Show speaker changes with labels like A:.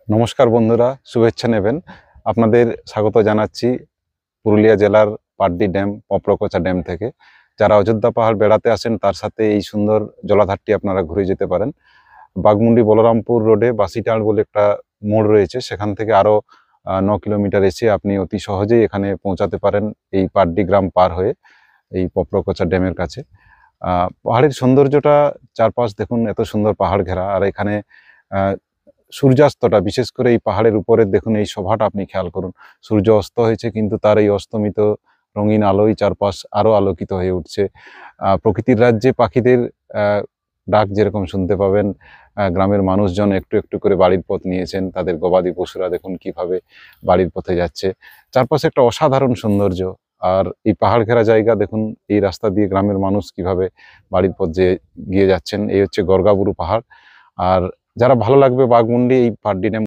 A: নমস্কার বন্ধুরা, শুভেচ্ছা নেবেন। আপনাদের স্বাগত জানাচ্ছি পুরুলিয়া জেলার পাটডি ড্যাম, পপড়কোচা ড্যাম থেকে। যারা অযোধ্যা পাহাড় বেড়াতে আসেন তার সাথে এই সুন্দর জলাধারটি আপনারা ঘুরে যেতে পারেন। বাঘমুন্ডি বলরামপুর রোডে বাসিটাঁড় বলে একটা মোড় রয়েছে, সেখান থেকে আরও 9 কিলোমিটার এসে আপনি অতি সহজেই এখানে পৌঁছাতে পারেন এই পাটডি গ্রাম পার হয়ে এই পপড়কোচা ড্যামের কাছে। পাহাড়ের সৌন্দর্যটা, চারপাশ দেখুন, এত সুন্দর পাহাড় ঘেরা। আর এখানে আহ, সূর্যাস্তটা, বিশেষ করে এই পাহাড়ের উপরে দেখুন, এই শোভাটা আপনি খেয়াল করুন। সূর্য অস্ত হয়েছে কিন্তু তার এই অস্তমিত রঙিন আলোয় চারপাশ আরো আলোকিত হয়ে উঠছে। প্রকৃতির রাজ্যে পাখিদের ডাক যেরকম শুনতে পাবেন, গ্রামের মানুষজন একটু একটু করে বাড়ির পথ নিয়েছেন। তাদের গবাদি পশুরা দেখুন কিভাবে বাড়ির পথে যাচ্ছে। চারপাশে একটা অসাধারণ সৌন্দর্য। আর এই পাহাড় ঘেরা জায়গা দেখুন, এই রাস্তা দিয়ে গ্রামের মানুষ কিভাবে বাড়ির পথ গিয়ে যাচ্ছেন। এই হচ্ছে গর্গাবুরু পাহাড়। আর যারা ভালো লাগবে বাঘমুন্ডি, এই পাটডি ড্যাম